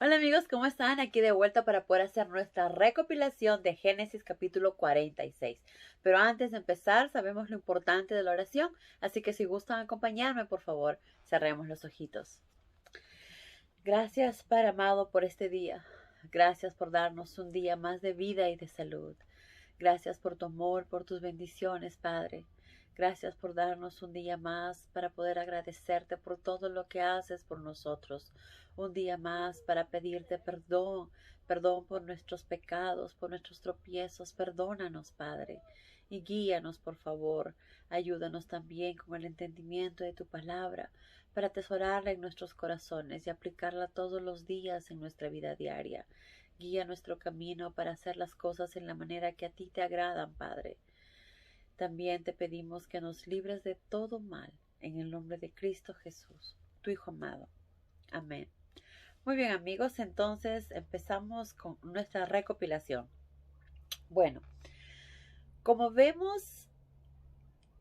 Hola amigos, ¿cómo están? Aquí de vuelta para poder hacer nuestra recopilación de Génesis capítulo 46. Pero antes de empezar, sabemos lo importante de la oración, así que si gustan acompañarme, por favor, cerremos los ojitos. Gracias, Padre amado, por este día. Gracias por darnos un día más de vida y de salud. Gracias por tu amor, por tus bendiciones, Padre. Gracias por darnos un día más para poder agradecerte por todo lo que haces por nosotros. Un día más para pedirte perdón, perdón por nuestros pecados, por nuestros tropiezos. Perdónanos, Padre, y guíanos, por favor. Ayúdanos también con el entendimiento de tu palabra para atesorarla en nuestros corazones y aplicarla todos los días en nuestra vida diaria. Guía nuestro camino para hacer las cosas en la manera que a ti te agradan, Padre. También te pedimos que nos libres de todo mal, en el nombre de Cristo Jesús, tu Hijo amado. Amén. Muy bien, amigos, entonces empezamos con nuestra recopilación. Bueno, como vemos,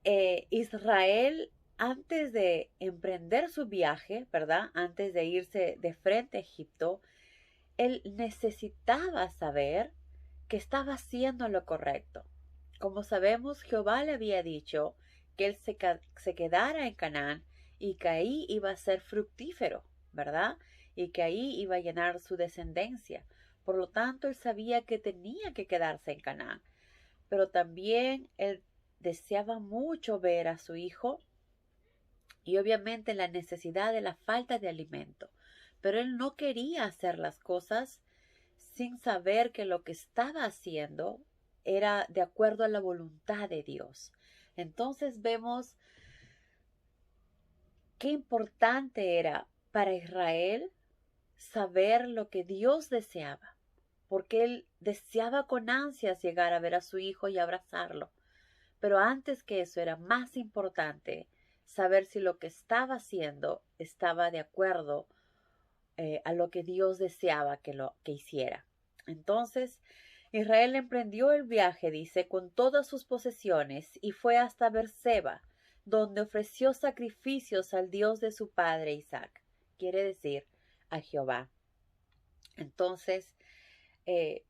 Israel, antes de emprender su viaje, ¿verdad? Antes de irse de frente a Egipto, él necesitaba saber que estaba haciendo lo correcto. Como sabemos, Jehová le había dicho que él se quedara en Canaán y que ahí iba a ser fructífero, ¿verdad? Y que ahí iba a llenar su descendencia. Por lo tanto, él sabía que tenía que quedarse en Canaán. Pero también él deseaba mucho ver a su hijo y obviamente la necesidad de la falta de alimento. Pero él no quería hacer las cosas sin saber que lo que estaba haciendo era de acuerdo a la voluntad de Dios. Entonces vemos qué importante era para Israel saber lo que Dios deseaba, porque él deseaba con ansias llegar a ver a su hijo y abrazarlo. Pero antes que eso era más importante saber si lo que estaba haciendo estaba de acuerdo a lo que Dios deseaba que hiciera. Entonces, Israel emprendió el viaje, dice, con todas sus posesiones y fue hasta Berseba, donde ofreció sacrificios al Dios de su padre Isaac, quiere decir a Jehová. Entonces, eh,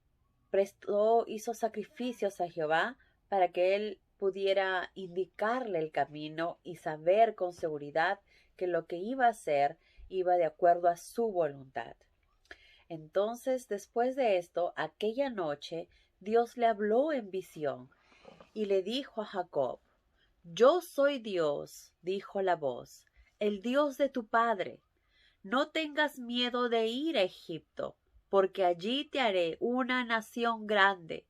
hizo sacrificios a Jehová para que él pudiera indicarle el camino y saber con seguridad que lo que iba a hacer iba de acuerdo a su voluntad. Entonces, después de esto, aquella noche, Dios le habló en visión y le dijo a Jacob: Yo soy Dios, dijo la voz, el Dios de tu padre. No tengas miedo de ir a Egipto, porque allí te haré una nación grande.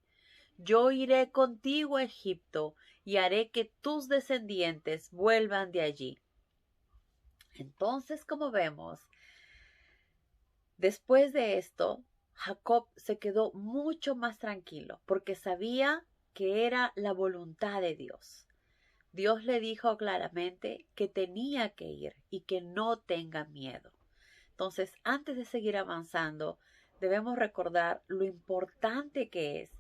Yo iré contigo a Egipto y haré que tus descendientes vuelvan de allí. Entonces, como vemos, después de esto, Jacob se quedó mucho más tranquilo porque sabía que era la voluntad de Dios. Dios le dijo claramente que tenía que ir y que no tenga miedo. Entonces, antes de seguir avanzando, debemos recordar lo importante que es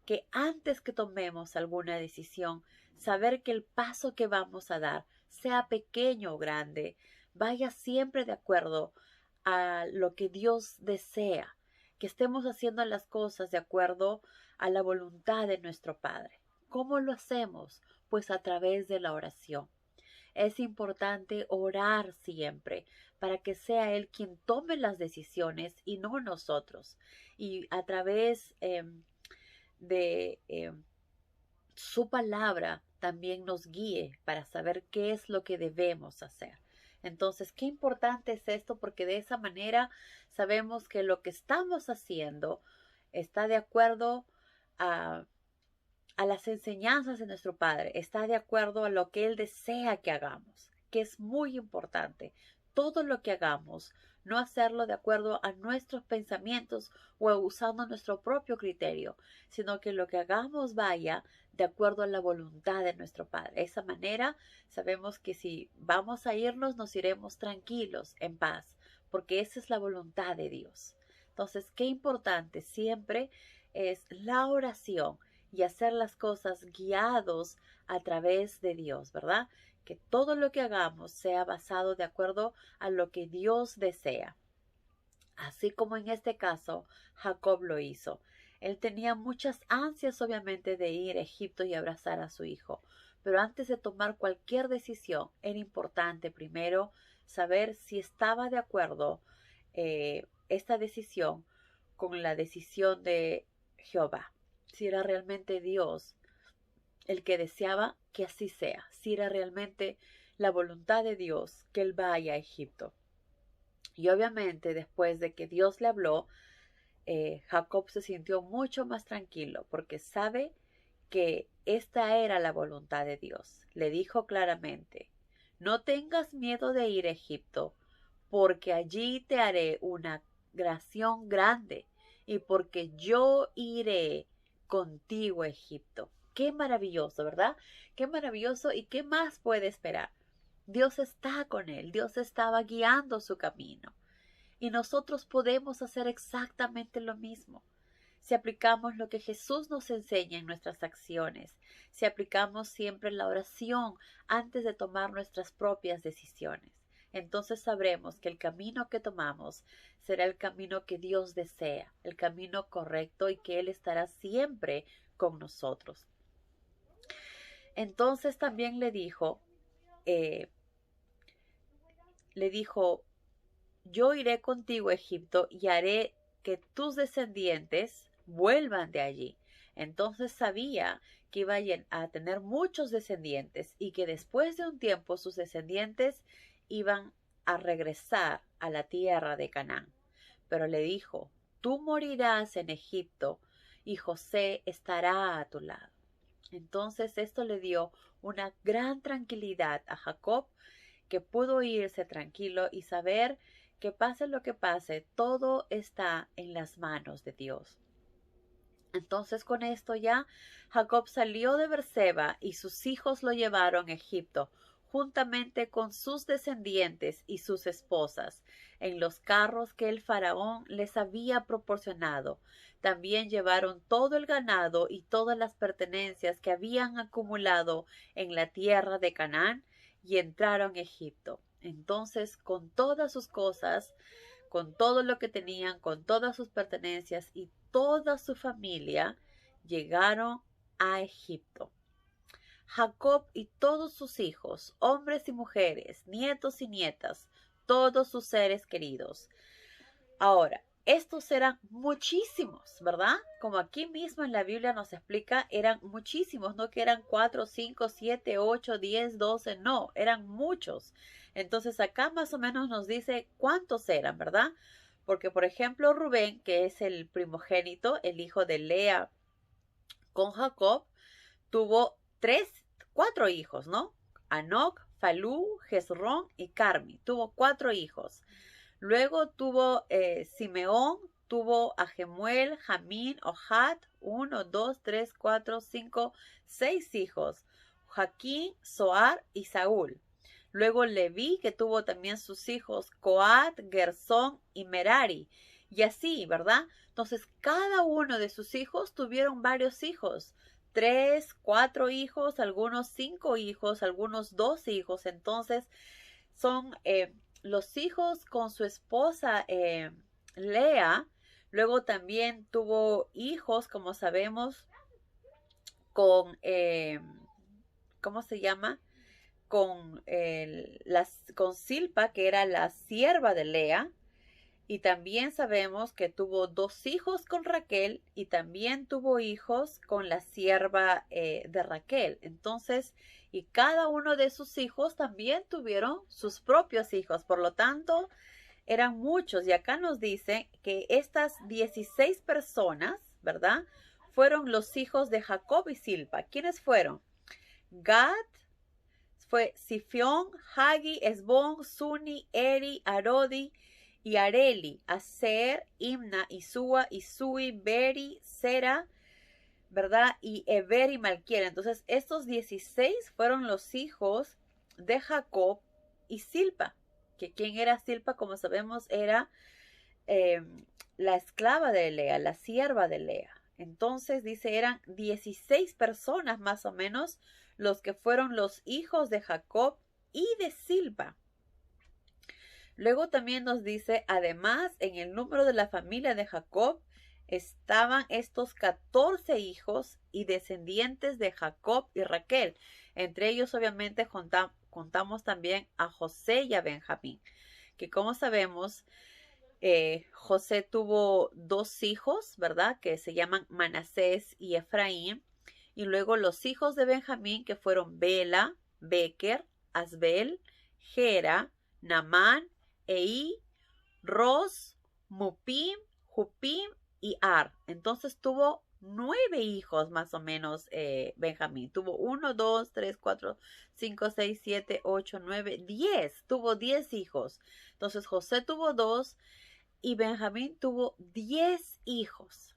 que antes que tomemos alguna decisión, saber que el paso que vamos a dar, sea pequeño o grande, vaya siempre de acuerdo a lo que Dios desea, que estemos haciendo las cosas de acuerdo a la voluntad de nuestro Padre. ¿Cómo lo hacemos? Pues a través de la oración. Es importante orar siempre para que sea Él quien tome las decisiones y no nosotros. Y a través de su palabra también nos guíe para saber qué es lo que debemos hacer. Entonces, qué importante es esto, porque de esa manera sabemos que lo que estamos haciendo está de acuerdo a las enseñanzas de nuestro Padre, está de acuerdo a lo que Él desea que hagamos, que es muy importante. Todo lo que hagamos, no hacerlo de acuerdo a nuestros pensamientos o usando nuestro propio criterio, sino que lo que hagamos vaya de acuerdo a la voluntad de nuestro Padre. De esa manera sabemos que si vamos a irnos, nos iremos tranquilos, en paz, porque esa es la voluntad de Dios. Entonces, qué importante siempre es la oración y hacer las cosas guiados a través de Dios, ¿verdad? Que todo lo que hagamos sea basado de acuerdo a lo que Dios desea. Así como en este caso, Jacob lo hizo. Él tenía muchas ansias, obviamente, de ir a Egipto y abrazar a su hijo. Pero antes de tomar cualquier decisión, era importante primero saber si estaba de acuerdo esta decisión con la decisión de Jehová. Si era realmente Dios el que deseaba que así sea. Si era realmente la voluntad de Dios que él vaya a Egipto. Y obviamente después de que Dios le habló, Jacob se sintió mucho más tranquilo porque sabe que esta era la voluntad de Dios. Le dijo claramente, no tengas miedo de ir a Egipto, porque allí te haré una nación grande y porque yo iré contigo a Egipto. Qué maravilloso, ¿verdad? Qué maravilloso y qué más puede esperar. Dios está con él, Dios estaba guiando su camino. Y nosotros podemos hacer exactamente lo mismo. Si aplicamos lo que Jesús nos enseña en nuestras acciones, si aplicamos siempre la oración antes de tomar nuestras propias decisiones, entonces sabremos que el camino que tomamos será el camino que Dios desea, el camino correcto y que Él estará siempre con nosotros. Entonces también le dijo, yo iré contigo a Egipto y haré que tus descendientes vuelvan de allí. Entonces sabía que iba a tener muchos descendientes y que después de un tiempo sus descendientes iban a regresar a la tierra de Canaán. Pero le dijo, tú morirás en Egipto y José estará a tu lado. Entonces esto le dio una gran tranquilidad a Jacob, que pudo irse tranquilo y saber que pase lo que pase, todo está en las manos de Dios. Entonces con esto ya Jacob salió de Berseba y sus hijos lo llevaron a Egipto, juntamente con sus descendientes y sus esposas, en los carros que el faraón les había proporcionado. También llevaron todo el ganado y todas las pertenencias que habían acumulado en la tierra de Canaán y entraron a Egipto. Entonces, con todas sus cosas, con todo lo que tenían, con todas sus pertenencias y toda su familia, llegaron a Egipto. Jacob y todos sus hijos, hombres y mujeres, nietos y nietas, todos sus seres queridos. Ahora, estos eran muchísimos, ¿verdad? Como aquí mismo en la Biblia nos explica, eran muchísimos, no que eran 4, 5, 7, 8, 10, 12, no, eran muchos. Entonces acá más o menos nos dice cuántos eran, ¿verdad? Porque, por ejemplo, Rubén, que es el primogénito, el hijo de Lea con Jacob, tuvo 4 hijos, ¿no? Anoc, Falú, Jezrón y Carmi. Tuvo 4 hijos. Luego tuvo Simeón, tuvo a Jemuel, Jamín, Ohad, 1, 2, 3, 4, 5, 6 hijos. Jaquín, Zoar y Saúl. Luego Leví, que tuvo también sus hijos, Coat, Gersón y Merari. Y así, ¿verdad? Entonces, cada uno de sus hijos tuvieron varios hijos. 3, 4 hijos, algunos 5 hijos, algunos 2 hijos. Entonces, son los hijos con su esposa Lea. Luego también tuvo hijos, como sabemos, con, ¿cómo se llama? Con Silpa, que era la sierva de Lea. Y también sabemos que tuvo 2 hijos con Raquel y también tuvo hijos con la sierva de Raquel. Entonces, y cada uno de sus hijos también tuvieron sus propios hijos. Por lo tanto, eran muchos. Y acá nos dice que estas 16 personas, ¿verdad? Fueron los hijos de Jacob y Silpa. ¿Quiénes fueron? Gad, fue Sifión, Hagi, Esbón, Suni, Eri, Arodi y Areli, Aser, Imna, Isúa, Isui, Beri, Sera, ¿verdad? Y Eber y Malquiel. Entonces, estos 16 fueron los hijos de Jacob y Silpa. Que quien era Silpa, como sabemos, era la esclava de Lea, la sierva de Lea. Entonces, dice, eran 16 personas más o menos los que fueron los hijos de Jacob y de Silpa. Luego también nos dice, además, en el número de la familia de Jacob estaban estos 14 hijos y descendientes de Jacob y Raquel. Entre ellos, obviamente, contamos también a José y a Benjamín, que como sabemos, José tuvo dos hijos, ¿verdad? Que se llaman Manasés y Efraín. Y luego los hijos de Benjamín, que fueron Bela, Beker, Asbel, Gera, Namán, Ei, Ros, Mupim, Jupim y Ar. Entonces tuvo 9 hijos más o menos Benjamín. Tuvo 1, 2, 3, 4, 5, 6, 7, 8, 9, 10. Tuvo 10 hijos. Entonces José tuvo 2 y Benjamín tuvo 10 hijos.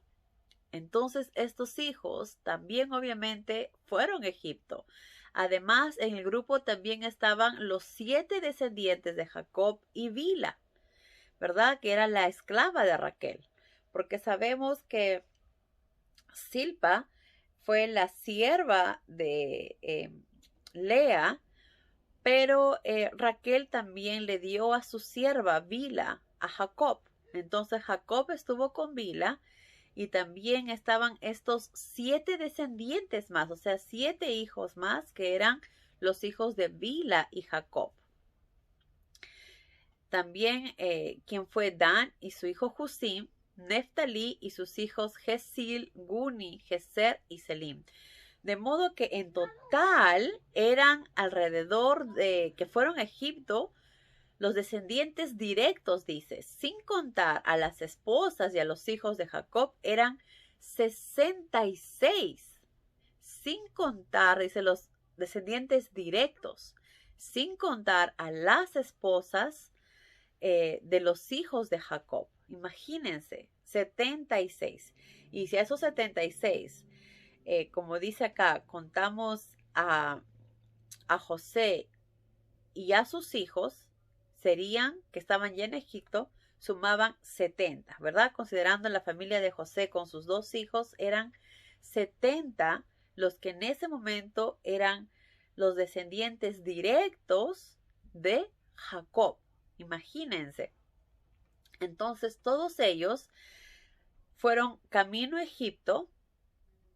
Entonces estos hijos también obviamente fueron a Egipto. Además, en el grupo también estaban los 7 descendientes de Jacob y Bila, ¿verdad? Que era la esclava de Raquel. Porque sabemos que Silpa fue la sierva de Lea, pero Raquel también le dio a su sierva Bila a Jacob. Entonces Jacob estuvo con Bila y también estaban estos 7 descendientes más, o sea, 7 hijos más que eran los hijos de Bila y Jacob. También quien fue Dan y su hijo Husim, Neftalí y sus hijos Gesil, Guni, Geser y Selim. De modo que en total eran alrededor de que fueron a Egipto los descendientes directos, dice, sin contar a las esposas y a los hijos de Jacob, eran 66. Sin contar, dice, los descendientes directos, sin contar a las esposas de los hijos de Jacob. Imagínense, 76. Y si a esos 76, como dice acá, contamos a José y a sus hijos, serían, que estaban ya en Egipto, sumaban 70, ¿verdad? Considerando la familia de José con sus 2 hijos, eran 70 los que en ese momento eran los descendientes directos de Jacob. Imagínense. Entonces todos ellos fueron camino a Egipto,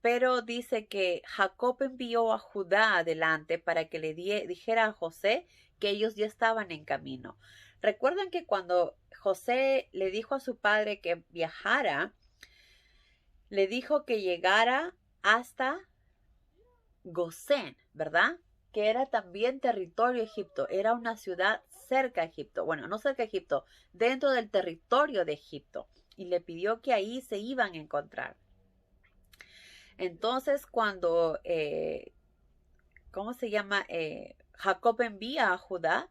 pero dice que Jacob envió a Judá adelante para que le dijera a José que ellos ya estaban en camino. Recuerden que cuando José le dijo a su padre que viajara, le dijo que llegara hasta Gosén, ¿verdad? Que era también territorio de Egipto, era una ciudad cerca de Egipto, bueno, no cerca de Egipto, dentro del territorio de Egipto, y le pidió que ahí se iban a encontrar. Entonces, cuando, ¿cómo se llama? Jacob envía a Judá,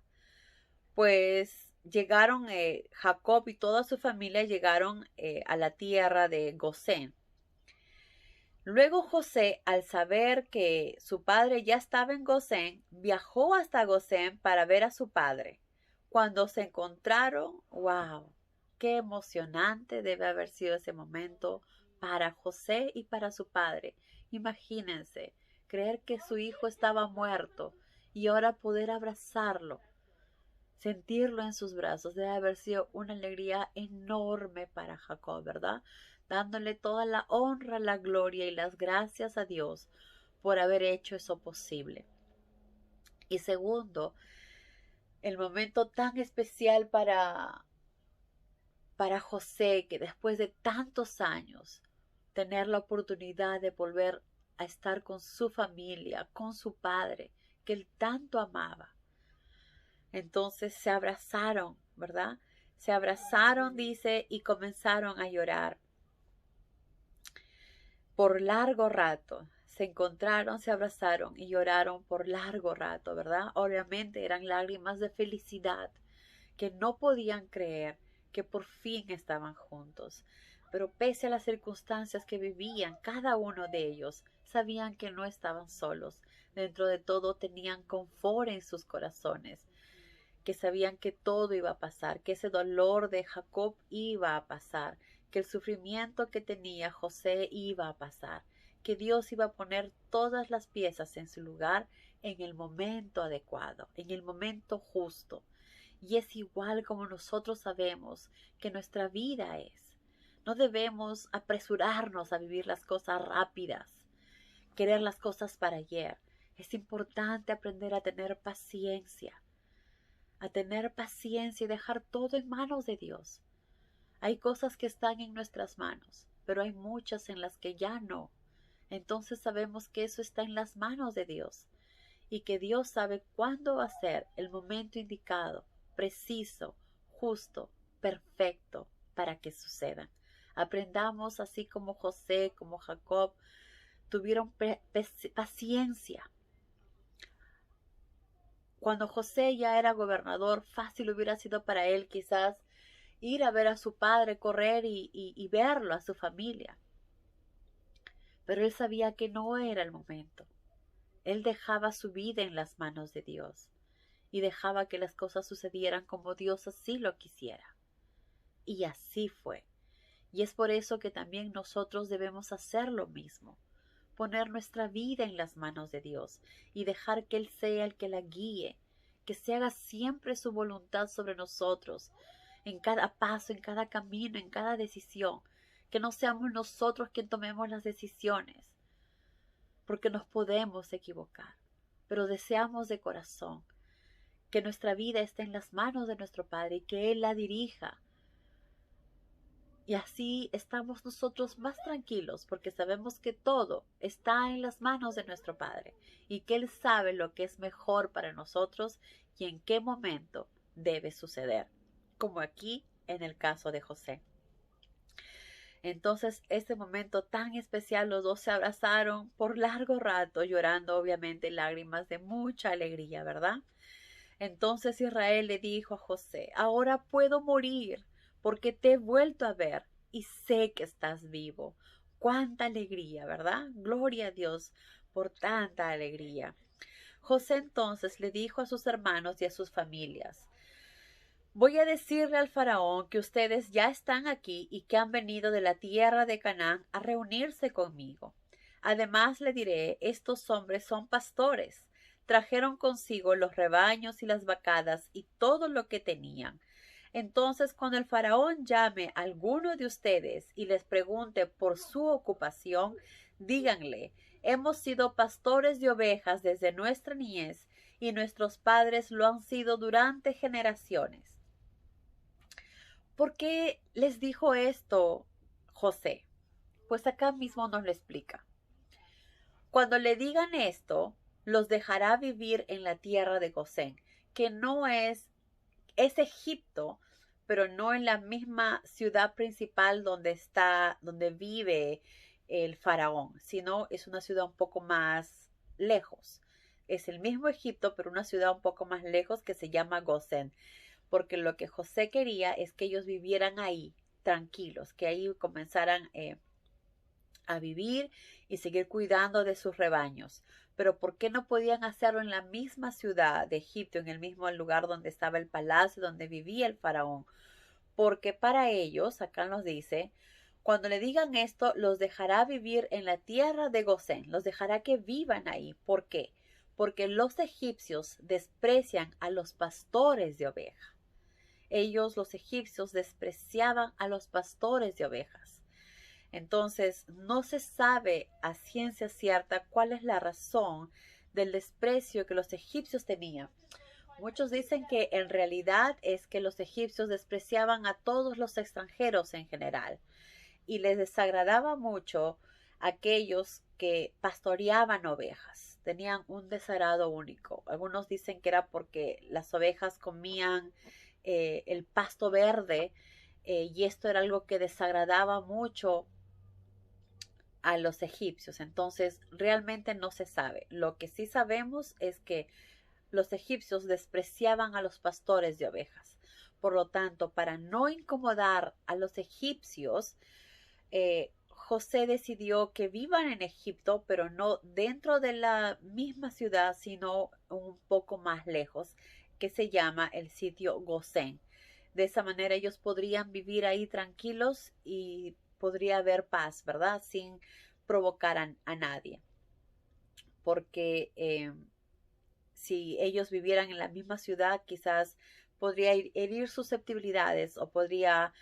pues llegaron, Jacob y toda su familia llegaron a la tierra de Gosén. Luego José, al saber que su padre ya estaba en Gosén, viajó hasta Gosén para ver a su padre. Cuando se encontraron, wow, qué emocionante debe haber sido ese momento para José y para su padre. Imagínense, creer que su hijo estaba muerto y ahora poder abrazarlo, sentirlo en sus brazos, debe haber sido una alegría enorme para Jacob, ¿verdad? Dándole toda la honra, la gloria y las gracias a Dios por haber hecho eso posible. Y segundo, el momento tan especial para José, que después de tantos años, tener la oportunidad de volver a estar con su familia, con su padre, que él tanto amaba. Entonces se abrazaron, ¿verdad? Se abrazaron, dice, y comenzaron a llorar. Por largo rato, se encontraron, se abrazaron y lloraron por largo rato, ¿verdad? Obviamente eran lágrimas de felicidad, que no podían creer que por fin estaban juntos. Pero pese a las circunstancias que vivían, cada uno de ellos sabían que no estaban solos. Dentro de todo tenían confort en sus corazones, que sabían que todo iba a pasar, que ese dolor de Jacob iba a pasar, que el sufrimiento que tenía José iba a pasar, que Dios iba a poner todas las piezas en su lugar en el momento adecuado, en el momento justo. Y es igual como nosotros sabemos que nuestra vida es. No debemos apresurarnos a vivir las cosas rápidas, querer las cosas para ayer. Es importante aprender a tener paciencia y dejar todo en manos de Dios. Hay cosas que están en nuestras manos, pero hay muchas en las que ya no. Entonces sabemos que eso está en las manos de Dios y que Dios sabe cuándo va a ser el momento indicado, preciso, justo, perfecto para que sucedan. Aprendamos así como José, como Jacob, tuvieron paciencia. Cuando José ya era gobernador, fácil hubiera sido para él quizás ir a ver a su padre, correr y verlo, a su familia. Pero él sabía que no era el momento. Él dejaba su vida en las manos de Dios y dejaba que las cosas sucedieran como Dios así lo quisiera. Y así fue. Y es por eso que también nosotros debemos hacer lo mismo, poner nuestra vida en las manos de Dios y dejar que Él sea el que la guíe, que se haga siempre su voluntad sobre nosotros, en cada paso, en cada camino, en cada decisión, que no seamos nosotros quien tomemos las decisiones, porque nos podemos equivocar, pero deseamos de corazón que nuestra vida esté en las manos de nuestro Padre y que Él la dirija. Y así estamos nosotros más tranquilos porque sabemos que todo está en las manos de nuestro Padre y que Él sabe lo que es mejor para nosotros y en qué momento debe suceder, como aquí en el caso de José. Entonces, este momento tan especial, los dos se abrazaron por largo rato, llorando obviamente lágrimas de mucha alegría, ¿verdad? Entonces Israel le dijo a José: ahora puedo morir porque te he vuelto a ver y sé que estás vivo. Cuánta alegría, ¿verdad? Gloria a Dios por tanta alegría. José entonces le dijo a sus hermanos y a sus familias: voy a decirle al faraón que ustedes ya están aquí y que han venido de la tierra de Canaán a reunirse conmigo. Además le diré: estos hombres son pastores. Trajeron consigo los rebaños y las vacadas y todo lo que tenían. Entonces, cuando el faraón llame a alguno de ustedes y les pregunte por su ocupación, díganle: hemos sido pastores de ovejas desde nuestra niñez y nuestros padres lo han sido durante generaciones. ¿Por qué les dijo esto José? Pues acá mismo nos lo explica. Cuando le digan esto, los dejará vivir en la tierra de Gosén, que no es Egipto, pero no en la misma ciudad principal donde vive el faraón, sino es una ciudad un poco más lejos. Es el mismo Egipto, pero una ciudad un poco más lejos que se llama Gosén, porque lo que José quería es que ellos vivieran ahí, tranquilos, que ahí comenzaran a vivir y seguir cuidando de sus rebaños. Pero ¿por qué no podían hacerlo en la misma ciudad de Egipto, en el mismo lugar donde estaba el palacio, donde vivía el faraón? Porque para ellos, acá nos dice, cuando le digan esto, los dejará vivir en la tierra de Gosén, los dejará que vivan ahí. ¿Por qué? Porque los egipcios desprecian a los pastores de ovejas. Ellos, los egipcios, despreciaban a los pastores de ovejas. Entonces, no se sabe a ciencia cierta cuál es la razón del desprecio que los egipcios tenían. Muchos dicen que en realidad es que los egipcios despreciaban a todos los extranjeros en general y les desagradaba mucho aquellos que pastoreaban ovejas. Tenían un desagrado único. Algunos dicen que era porque las ovejas comían el pasto verde y esto era algo que desagradaba mucho a los egipcios. Entonces realmente no se sabe. Lo que sí sabemos es que los egipcios despreciaban a los pastores de ovejas. Por lo tanto, para no incomodar a los egipcios, José decidió que vivan en Egipto, pero no dentro de la misma ciudad, sino un poco más lejos, que se llama el sitio Gosén. De esa manera ellos podrían vivir ahí tranquilos y podría haber paz, ¿verdad? Sin provocar a nadie. Porque si ellos vivieran en la misma ciudad, quizás podría herir susceptibilidades o podría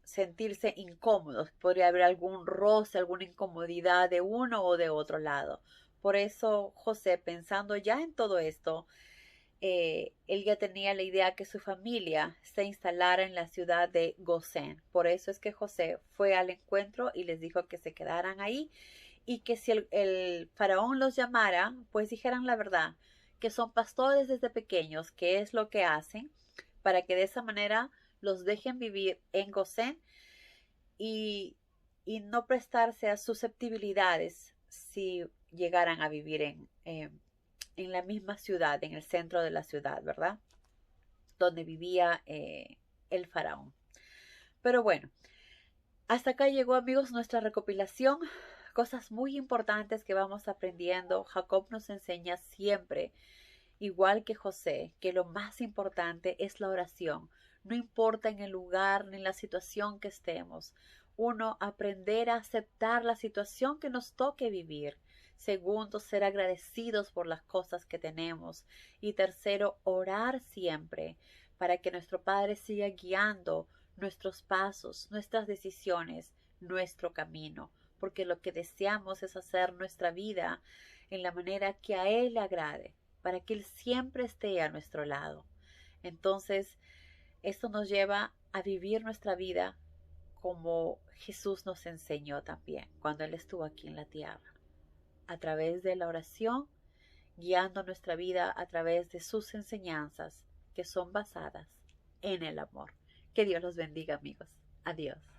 sentirse incómodos, podría haber algún roce, alguna incomodidad de uno o de otro lado. Por eso José, pensando ya en todo esto, él ya tenía la idea que su familia se instalara en la ciudad de Gosén. Por eso es que José fue al encuentro y les dijo que se quedaran ahí y que si el faraón los llamara, pues dijeran la verdad, que son pastores desde pequeños, que es lo que hacen, para que de esa manera los dejen vivir en Gosén y, y no prestarse a susceptibilidades si llegaran a vivir en la misma ciudad, en el centro de la ciudad, ¿verdad? Donde vivía el faraón. Pero bueno, hasta acá llegó, amigos, nuestra recopilación. Cosas muy importantes que vamos aprendiendo. Jacob nos enseña siempre, igual que José, que lo más importante es la oración. No importa en el lugar ni en la situación que estemos. Uno, aprender a aceptar la situación que nos toque vivir. Segundo, ser agradecidos por las cosas que tenemos. Y tercero, orar siempre para que nuestro Padre siga guiando nuestros pasos, nuestras decisiones, nuestro camino. Porque lo que deseamos es hacer nuestra vida en la manera que a Él le agrade, para que Él siempre esté a nuestro lado. Entonces, esto nos lleva a vivir nuestra vida como Jesús nos enseñó también cuando Él estuvo aquí en la tierra, a través de la oración, guiando nuestra vida a través de sus enseñanzas que son basadas en el amor. Que Dios los bendiga, amigos. Adiós.